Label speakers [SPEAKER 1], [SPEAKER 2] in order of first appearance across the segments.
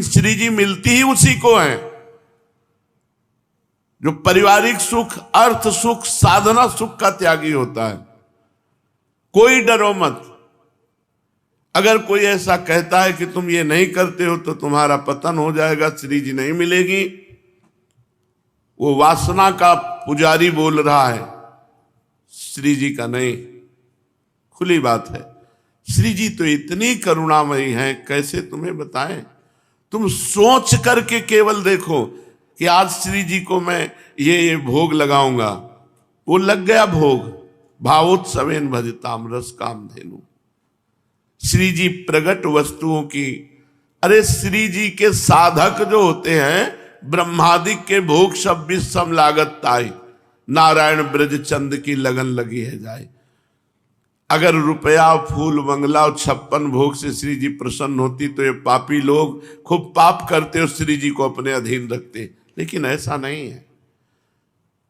[SPEAKER 1] श्री जी मिलती ही उसी को है जो पारिवारिक सुख, अर्थ सुख, साधना सुख का त्यागी होता है। कोई डरो मत। अगर कोई ऐसा कहता है कि तुम ये नहीं करते हो तो तुम्हारा पतन हो जाएगा, श्री जी नहीं मिलेगी, वो वासना का पुजारी बोल रहा है, श्री जी का नहीं। खुली बात है। श्री जी तो इतनी करुणामयी हैं, कैसे तुम्हें बताएं। तुम सोच करके केवल देखो कि आज श्री जी को मैं ये भोग लगाऊंगा, वो लग गया भोग। भावोत्सवेन भजताम रस कामधेनु। श्री जी प्रगट वस्तुओं की, अरे श्री जी के साधक जो होते हैं, ब्रह्मादिक के भोग सब विषम लागत ताई, नारायण ब्रज चंद की लगन लगी है जाए। अगर रुपया, फूल, बंगला और 56 भोग से श्री जी प्रसन्न होती तो ये पापी लोग खूब पाप करते और श्री जी को अपने अधीन रखते, लेकिन ऐसा नहीं है।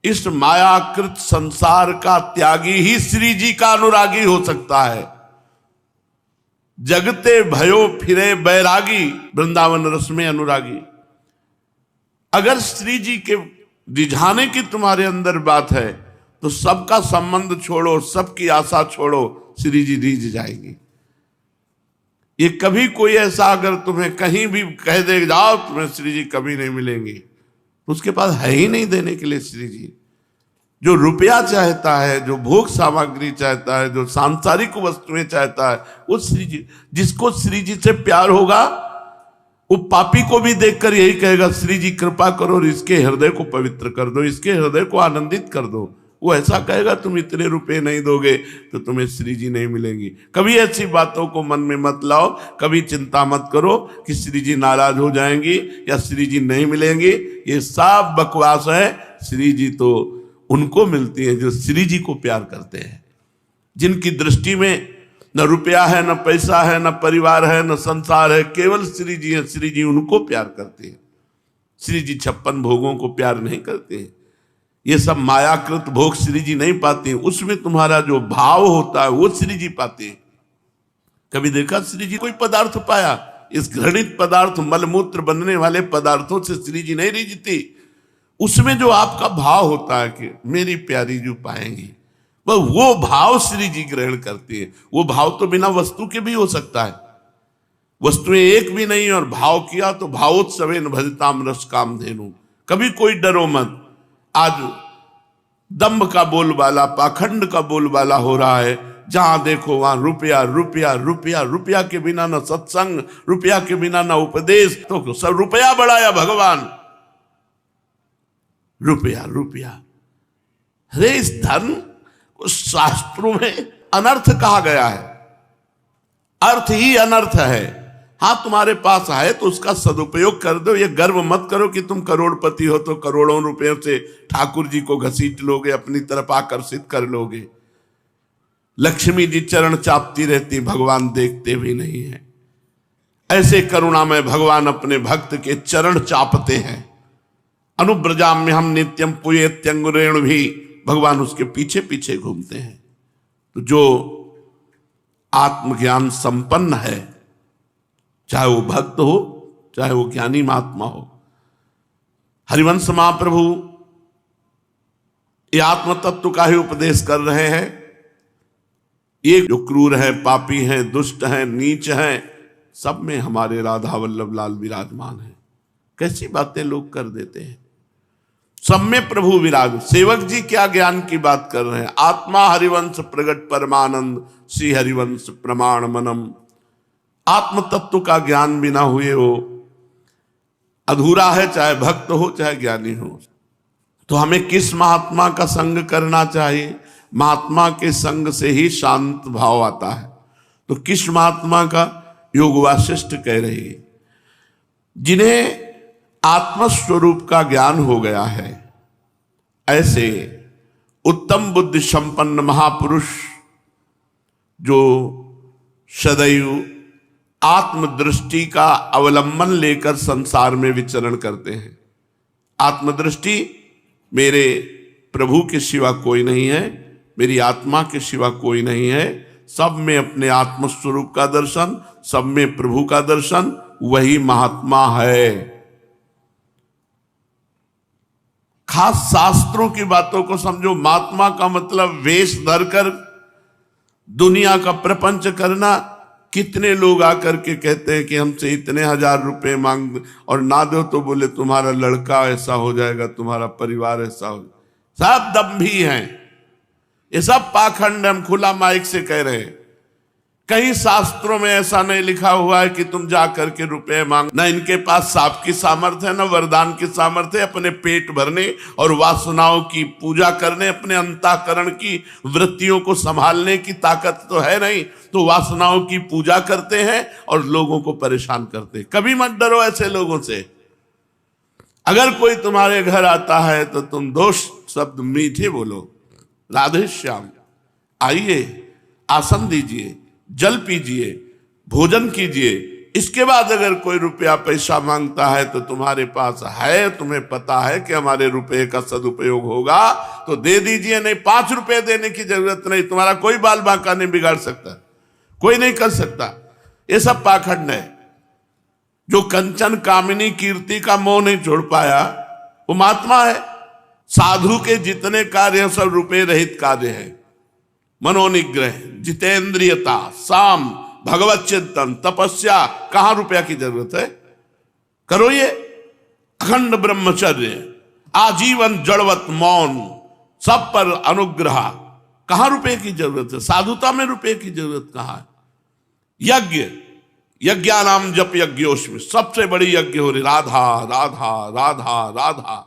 [SPEAKER 1] इस मायाकृत संसार का त्यागी ही श्री जी का अनुरागी हो सकता है। जगते भयो फिरे बैरागी, वृंदावन रस में अनुरागी। अगर श्री जी के रिझाने की तुम्हारे अंदर बात है तो सबका संबंध छोड़ो, सबकी आशा छोड़ो, श्री जी रीझ जाएंगी। ये कभी कोई ऐसा अगर तुम्हें कहीं भी कह दे जाओ तुम्हें श्री जी कभी नहीं मिलेंगे, उसके पास है ही नहीं देने के लिए श्री जी। जो रुपया चाहता है, जो भोग सामग्री चाहता है, जो सांसारिक वस्तुएं चाहता है, वो श्री जी, जिसको श्री जी से प्यार होगा वो पापी को भी देखकर यही कहेगा, श्री जी कृपा करो और इसके हृदय को पवित्र कर दो, इसके हृदय को आनंदित कर दो। वो ऐसा कहेगा, तुम इतने रुपए नहीं दोगे तो तुम्हें श्री जी नहीं मिलेंगी। कभी ऐसी बातों को मन में मत लाओ, कभी चिंता मत करो कि श्री जी नाराज हो जाएंगी या श्री जी नहीं मिलेंगी। ये सब बकवास है। श्री जी तो उनको मिलती है जो श्री जी को प्यार करते हैं, जिनकी दृष्टि में न रुपया है, न पैसा है, न परिवार है, न संसार है, केवल श्री जी है। श्री जी उनको प्यार करते हैं। श्री जी 56 भोगों को प्यार नहीं करते हैं। ये सब मायाकृत भोग श्री जी नहीं पाते हैं। उसमें तुम्हारा जो भाव होता है वो श्री जी पाते हैं। कभी देखा श्री जी कोई पदार्थ पाया? इस घृणित पदार्थ, मलमूत्र बनने वाले पदार्थों से श्री जी नहीं रीझती। उसमें जो आपका भाव होता है कि मेरी प्यारी जो पाएंगी, वो भाव श्री जी ग्रहण करती है। वो भाव तो बिना वस्तु के भी हो सकता है, वस्तुएं एक भी नहीं और भाव किया तो भावोत्सवेन भजताम रस कामधेनु। कभी कोई डरो मत। आज दंभ का बोलबाला, पाखंड का बोलबाला हो रहा है। जहां देखो वहां रुपया रुपया रुपया, रुपया के बिना न सत्संग, रुपया के बिना न उपदेश, तो सब रुपया बढ़ाया भगवान। रुपया रुपया, अरे इस धन को शास्त्रों में अनर्थ कहा गया है। अर्थ ही अनर्थ है। हाँ, तुम्हारे पास है तो उसका सदुपयोग कर दो। ये गर्व मत करो कि तुम करोड़पति हो तो करोड़ों रुपयों से ठाकुर जी को घसीट लोगे, अपनी तरफ आकर्षित कर लोगे। लक्ष्मी जी चरण चापती रहती, भगवान देखते भी नहीं है। ऐसे करुणा में भगवान अपने भक्त के चरण चापते हैं। अनुब्रजाम में हम नित्यम पुयेत्यंगुरेण भी, भगवान उसके पीछे पीछे घूमते हैं। तो जो आत्मज्ञान संपन्न है, चाहे वो भक्त हो चाहे वो ज्ञानी महात्मा हो। हरिवंश महाप्रभु ये आत्म तत्व का ही उपदेश कर रहे हैं। ये जो क्रूर है, पापी हैं, दुष्ट हैं, नीच हैं, सब में हमारे राधा वल्लभ लाल विराजमान है। कैसी बातें लोग कर देते हैं। सब में प्रभु विराज। सेवक जी क्या ज्ञान की बात कर रहे हैं। आत्मा हरिवंश प्रगट परमानंद, श्री हरिवंश प्रमाण मनम। आत्म तत्व का ज्ञान बिना हुए वो अधूरा है, चाहे भक्त हो चाहे ज्ञानी हो। तो हमें किस महात्मा का संग करना चाहिए? महात्मा के संग से ही शांत भाव आता है। तो किस महात्मा का? योग वासिष्ठ कह रही है, जिन्हें आत्मस्वरूप का ज्ञान हो गया है। ऐसे उत्तम बुद्धि संपन्न महापुरुष जो सदैव आत्मदृष्टि का अवलंबन लेकर संसार में विचरण करते हैं। आत्मदृष्टि, मेरे प्रभु के सिवा कोई नहीं है, मेरी आत्मा के सिवा कोई नहीं है। सब में अपने आत्मस्वरूप का दर्शन, सब में प्रभु का दर्शन, वही महात्मा है। खास शास्त्रों की बातों को समझो। महात्मा का मतलब वेश धरकर दुनिया का प्रपंच करना। कितने लोग आकर के कहते हैं कि हमसे इतने 1000 रुपए मांग, और ना दो तो बोले तुम्हारा लड़का ऐसा हो जाएगा, तुम्हारा परिवार ऐसा हो जाएगा। सब दंभी हैं, ये सब पाखंड। हम खुला माइक से कह रहे हैं। कहीं शास्त्रों में ऐसा नहीं लिखा हुआ है कि तुम जा करके रुपए मांग। ना इनके पास सांप की सामर्थ्य है, ना वरदान की सामर्थ्य है। अपने पेट भरने और वासनाओं की पूजा करने, अपने अंतःकरण की वृत्तियों को संभालने की ताकत तो है नहीं, तो वासनाओं की पूजा करते हैं और लोगों को परेशान करते हैं। कभी मत डरो ऐसे लोगों से। अगर कोई तुम्हारे घर आता है तो तुम 2 शब्द मीठे बोलो, राधे श्याम, आइए, आसन दीजिए, जल पीजिए, भोजन कीजिए। इसके बाद अगर कोई रुपया पैसा मांगता है तो तुम्हारे पास है, तुम्हें पता है कि हमारे रुपए का सदुपयोग होगा तो दे दीजिए। नहीं, 5 रुपए देने की जरूरत नहीं। तुम्हारा कोई बाल बांका नहीं बिगाड़ सकता, कोई नहीं कर सकता। ये सब पाखंड है। जो कंचन कामिनी कीर्ति का मोह नहीं छोड़ पाया वो महात्मा है। साधु के जितने कार्य सब रुपए रहित कार्य है। मनोनिग्रह, जितेंद्रियता, साम, भगवत चिंतन, तपस्या, कहां रुपया की जरूरत है? करो ये। अखंड ब्रह्मचर्य, आजीवन जड़वत मौन, सब पर अनुग्रह, कहां रुपए की जरूरत है? साधुता में रुपए की जरूरत कहां है? यज्ञ, यज्ञानाम जप यज्ञोस्मि, सबसे बड़ी यज्ञ हो रही राधा राधा राधा राधा।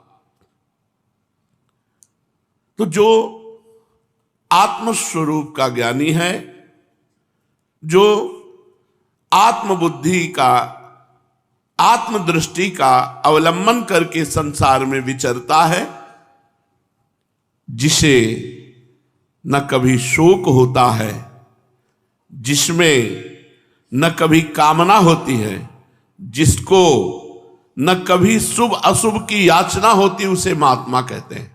[SPEAKER 1] तो जो आत्मस्वरूप का ज्ञानी है, जो आत्मबुद्धि का, आत्मदृष्टि का अवलंबन करके संसार में विचरता है, जिसे न कभी शोक होता है, जिसमें न कभी कामना होती है, जिसको न कभी शुभ अशुभ की याचना होती, उसे महात्मा कहते हैं।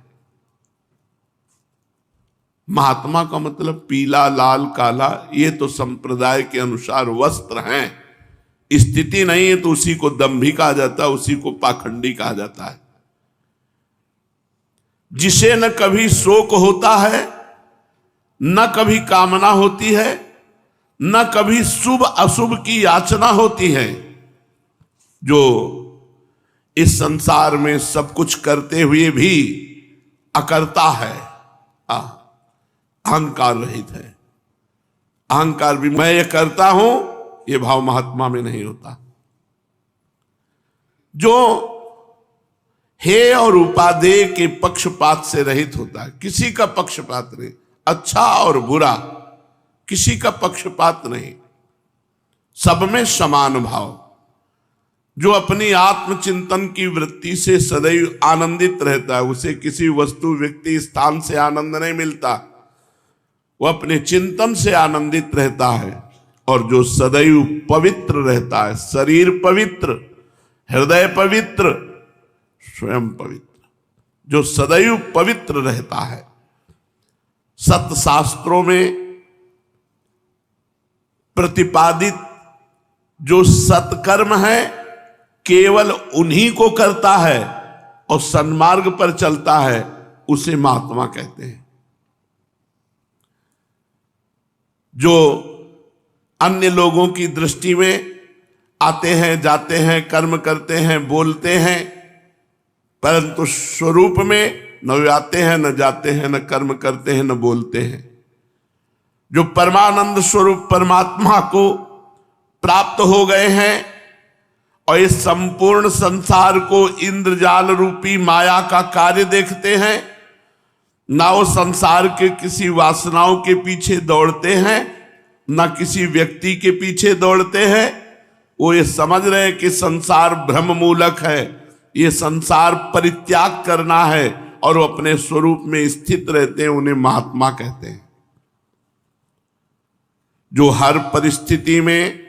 [SPEAKER 1] महात्मा का मतलब पीला, लाल, काला, ये तो संप्रदाय के अनुसार वस्त्र हैं। स्थिति नहीं है तो उसी को दंभी कहा जाता है, उसी को पाखंडी कहा जाता है। जिसे न कभी शोक होता है, न कभी कामना होती है, न कभी शुभ अशुभ की याचना होती है, जो इस संसार में सब कुछ करते हुए भी अकर्ता है, अहंकार रहित है। अहंकार भी, मैं ये करता हूं, ये भाव महात्मा में नहीं होता। जो हे और उपादेय के पक्षपात से रहित होता है, किसी का पक्षपात नहीं, अच्छा और बुरा किसी का पक्षपात नहीं, सब में समान भाव। जो अपनी आत्मचिंतन की वृत्ति से सदैव आनंदित रहता है, उसे किसी वस्तु, व्यक्ति, स्थान से आनंद नहीं मिलता, वो अपने चिंतन से आनंदित रहता है। और जो सदैव पवित्र रहता है, शरीर पवित्र, हृदय पवित्र, स्वयं पवित्र, जो सदैव पवित्र रहता है। सत्शास्त्रों में प्रतिपादित जो सत्कर्म है केवल उन्हीं को करता है और सन्मार्ग पर चलता है, उसे महात्मा कहते हैं। जो अन्य लोगों की दृष्टि में आते हैं, जाते हैं, कर्म करते हैं, बोलते हैं, परंतु स्वरूप में न आते हैं, न जाते हैं, न कर्म करते हैं, न बोलते हैं। जो परमानंद स्वरूप परमात्मा को प्राप्त हो गए हैं और इस संपूर्ण संसार को इंद्रजाल रूपी माया का कार्य देखते हैं, ना वो संसार के किसी वासनाओं के पीछे दौड़ते हैं, ना किसी व्यक्ति के पीछे दौड़ते हैं। वो ये समझ रहे हैं कि संसार भ्रम मूलक है, ये संसार परित्याग करना है, और वो अपने स्वरूप में स्थित रहते हैं, उन्हें महात्मा कहते हैं। जो हर परिस्थिति में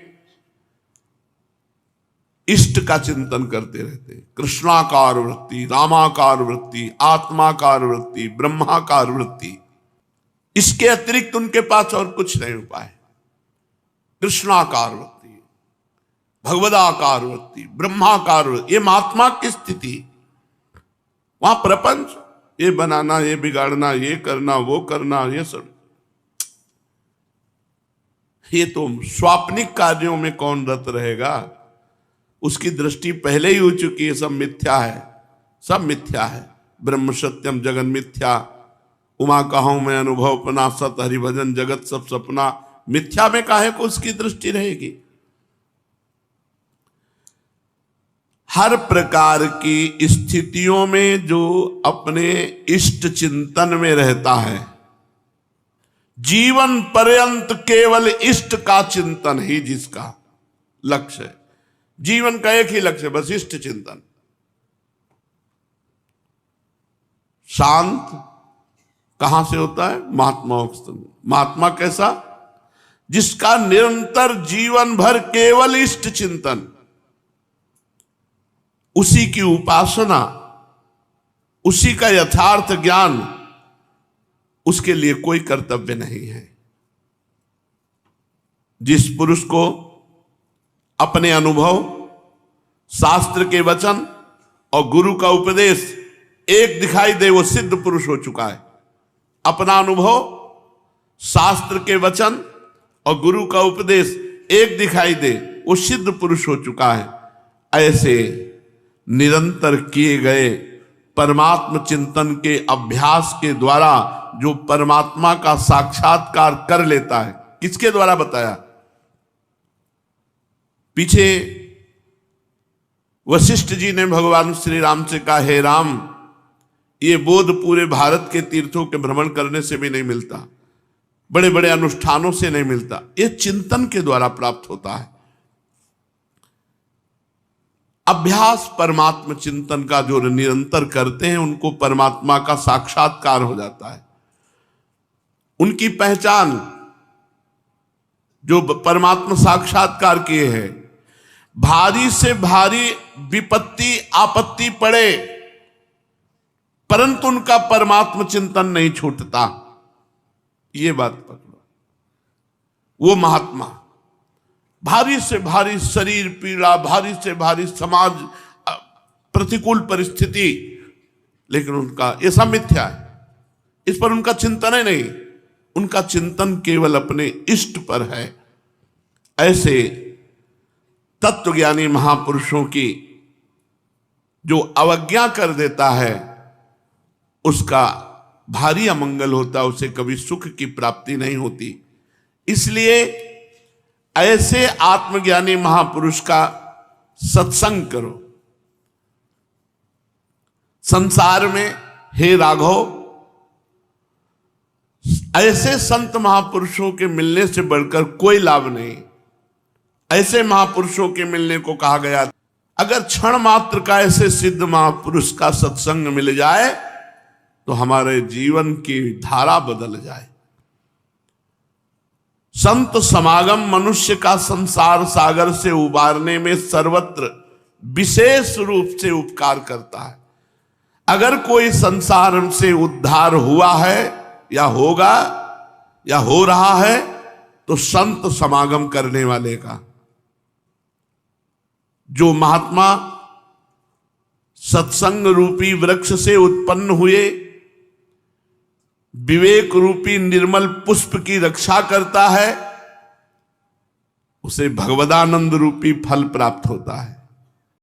[SPEAKER 1] इष्ट का चिंतन करते रहते हैं, कृष्णाकार वृत्ति, रामाकार वृत्ति, आत्माकार वृत्ति, ब्रह्माकार वृत्ति, इसके अतिरिक्त उनके पास और कुछ नहीं उपाय। कृष्णाकार वृत्ति, भगवदाकार वृत्ति, ब्रह्माकार वृत्ति, ये महात्मा की स्थिति। वहां प्रपंच, ये बनाना, ये बिगाड़ना, ये करना, वो करना, ये सब, ये तो स्वाप्निक कार्यों में कौन रत रहेगा। उसकी दृष्टि पहले ही हो चुकी है, सब मिथ्या है, सब मिथ्या है। ब्रह्म सत्यम जगन मिथ्या, उमा कहूं मैं अनुभव अपना, सत हरिभजन जगत सब सपना। मिथ्या में काहे को उसकी दृष्टि रहेगी। हर प्रकार की स्थितियों में जो अपने इष्ट चिंतन में रहता है, जीवन पर्यंत केवल इष्ट का चिंतन ही जिसका लक्ष्य है, जीवन का एक ही लक्ष्य है, बस इष्ट चिंतन। शांत कहां से होता है? महात्माओं से। महात्मा कैसा? जिसका निरंतर जीवन भर केवल इष्ट चिंतन, उसी की उपासना, उसी का यथार्थ ज्ञान, उसके लिए कोई कर्तव्य नहीं है। जिस पुरुष को अपने अनुभव, शास्त्र के वचन और गुरु का उपदेश एक दिखाई दे, वो सिद्ध पुरुष हो चुका है। अपना अनुभव, शास्त्र के वचन और गुरु का उपदेश एक दिखाई दे, वो सिद्ध पुरुष हो चुका है। ऐसे निरंतर किए गए परमात्म चिंतन के अभ्यास के द्वारा जो परमात्मा का साक्षात्कार कर लेता है, किसके द्वारा बताया? पीछे वशिष्ठ जी ने भगवान श्री राम से कहा, हे राम, ये बोध पूरे भारत के तीर्थों के भ्रमण करने से भी नहीं मिलता, बड़े बड़े अनुष्ठानों से नहीं मिलता, ये चिंतन के द्वारा प्राप्त होता है। अभ्यास परमात्म चिंतन का जो निरंतर करते हैं, उनको परमात्मा का साक्षात्कार हो जाता है। उनकी पहचान, जो परमात्मा साक्षात्कार किए हैं, भारी से भारी विपत्ति आपत्ति पड़े परंतु उनका परमात्म चिंतन नहीं छूटता, ये बात पकड़ो। वो महात्मा, भारी से भारी शरीर पीड़ा, भारी से भारी समाज प्रतिकूल परिस्थिति, लेकिन उनका ये सब मिथ्या है, इस पर उनका चिंतन ही नहीं, उनका चिंतन केवल अपने इष्ट पर है। ऐसे तत्वज्ञानी महापुरुषों की जो अवज्ञा कर देता है, उसका भारी अमंगल होता है, उसे कभी सुख की प्राप्ति नहीं होती। इसलिए ऐसे आत्मज्ञानी महापुरुष का सत्संग करो। संसार में हे राघव, ऐसे संत महापुरुषों के मिलने से बढ़कर कोई लाभ नहीं। ऐसे महापुरुषों के मिलने को कहा गया, अगर क्षण मात्र का ऐसे सिद्ध महापुरुष का सत्संग मिल जाए तो हमारे जीवन की धारा बदल जाए। संत समागम मनुष्य का संसार सागर से उबारने में सर्वत्र विशेष रूप से उपकार करता है। अगर कोई संसार से उद्धार हुआ है या होगा या हो रहा है, तो संत समागम करने वाले का। जो महात्मा सत्संग रूपी वृक्ष से उत्पन्न हुए, विवेक रूपी निर्मल पुष्प की रक्षा करता है, उसे भगवदानंद रूपी फल प्राप्त होता है।